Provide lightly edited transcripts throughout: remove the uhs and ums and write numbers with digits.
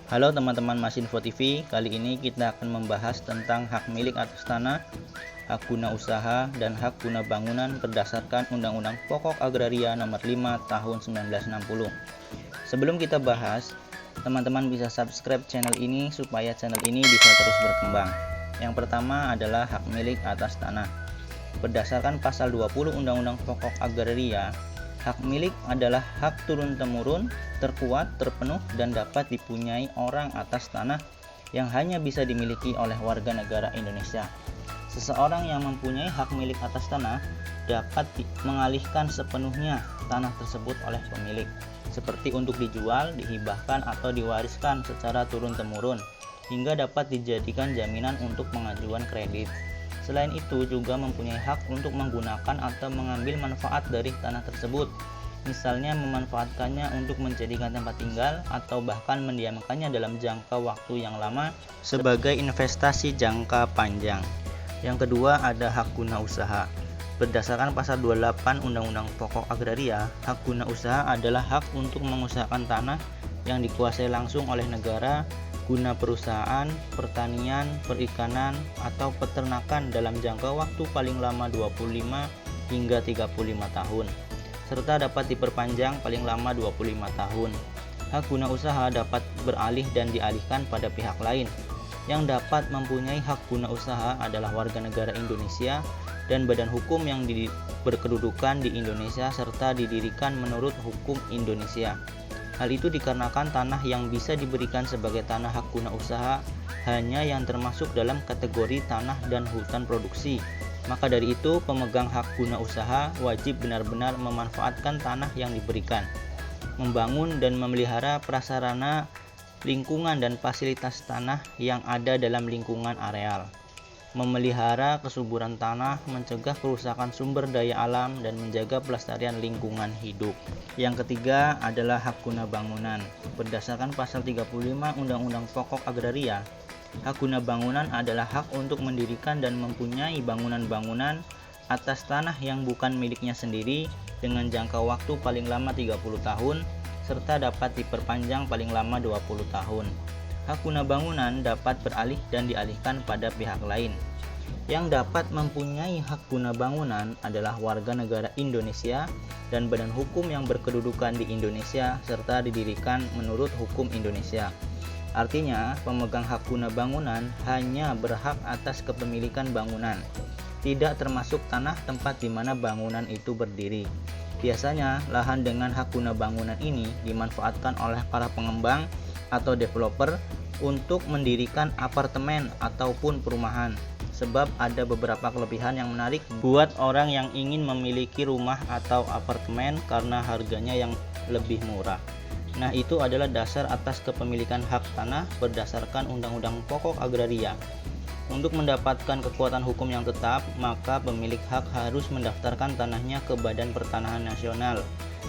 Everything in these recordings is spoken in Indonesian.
Halo teman-teman Masinfo TV, kali ini kita akan membahas tentang hak milik atas tanah, hak guna usaha, dan hak guna bangunan berdasarkan Undang-Undang Pokok Agraria Nomor 5 Tahun 1960. Sebelum kita bahas, teman-teman bisa subscribe channel ini supaya channel ini bisa terus berkembang. Yang pertama adalah hak milik atas tanah. Berdasarkan pasal 20 Undang-Undang Pokok Agraria, hak milik adalah hak turun-temurun, terkuat, terpenuh, dan dapat dipunyai orang atas tanah yang hanya bisa dimiliki oleh warga negara Indonesia. Seseorang yang mempunyai hak milik atas tanah dapat mengalihkan sepenuhnya tanah tersebut oleh pemilik, seperti untuk dijual, dihibahkan, atau diwariskan secara turun-temurun, hingga dapat dijadikan jaminan untuk pengajuan kredit. Selain itu juga mempunyai hak untuk menggunakan atau mengambil manfaat dari tanah tersebut, misalnya memanfaatkannya untuk menjadikan tempat tinggal atau bahkan mendiamkannya dalam jangka waktu yang lama sebagai investasi jangka panjang. Yang kedua ada hak guna usaha. Berdasarkan pasal 28 Undang-Undang Pokok Agraria, hak guna usaha adalah hak untuk mengusahakan tanah yang dikuasai langsung oleh negara guna perusahaan, pertanian, perikanan, atau peternakan dalam jangka waktu paling lama 25 hingga 35 tahun, serta dapat diperpanjang paling lama 25 tahun. Hak guna usaha dapat beralih dan dialihkan pada pihak lain. Yang dapat mempunyai hak guna usaha adalah warga negara Indonesia dan badan hukum yang berkedudukan di Indonesia serta didirikan menurut hukum Indonesia. Hal itu dikarenakan tanah yang bisa diberikan sebagai tanah hak guna usaha hanya yang termasuk dalam kategori tanah dan hutan produksi. Maka dari itu, pemegang hak guna usaha wajib benar-benar memanfaatkan tanah yang diberikan, membangun dan memelihara prasarana lingkungan dan fasilitas tanah yang ada dalam lingkungan areal, memelihara kesuburan tanah, mencegah kerusakan sumber daya alam, dan menjaga pelestarian lingkungan hidup. Yang ketiga adalah hak guna bangunan. Berdasarkan pasal 35 Undang-Undang Pokok Agraria, hak guna bangunan adalah hak untuk mendirikan dan mempunyai bangunan-bangunan atas tanah yang bukan miliknya sendiri dengan jangka waktu paling lama 30 tahun serta dapat diperpanjang paling lama 20 tahun. Hak guna bangunan dapat beralih dan dialihkan pada pihak lain. Yang dapat mempunyai hak guna bangunan adalah warga negara Indonesia dan badan hukum yang berkedudukan di Indonesia serta didirikan menurut hukum Indonesia. Artinya, pemegang hak guna bangunan hanya berhak atas kepemilikan bangunan, tidak termasuk tanah tempat di mana bangunan itu berdiri. Biasanya, lahan dengan hak guna bangunan ini dimanfaatkan oleh para pengembang atau developer untuk mendirikan apartemen ataupun perumahan, sebab ada beberapa kelebihan yang menarik buat orang yang ingin memiliki rumah atau apartemen karena harganya yang lebih murah. Nah, itu adalah dasar atas kepemilikan hak tanah berdasarkan Undang-Undang Pokok Agraria. Untuk mendapatkan kekuatan hukum yang tetap, maka pemilik hak harus mendaftarkan tanahnya ke Badan Pertanahan Nasional,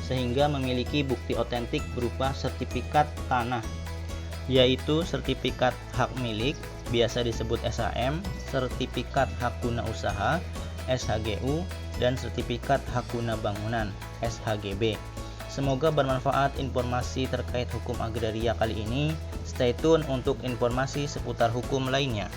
sehingga memiliki bukti otentik berupa sertifikat tanah, yaitu sertifikat hak milik, biasa disebut SHM, sertifikat hak guna usaha, SHGU, dan sertifikat hak guna bangunan, SHGB. Semoga bermanfaat informasi terkait hukum agraria kali ini. Stay tune untuk informasi seputar hukum lainnya.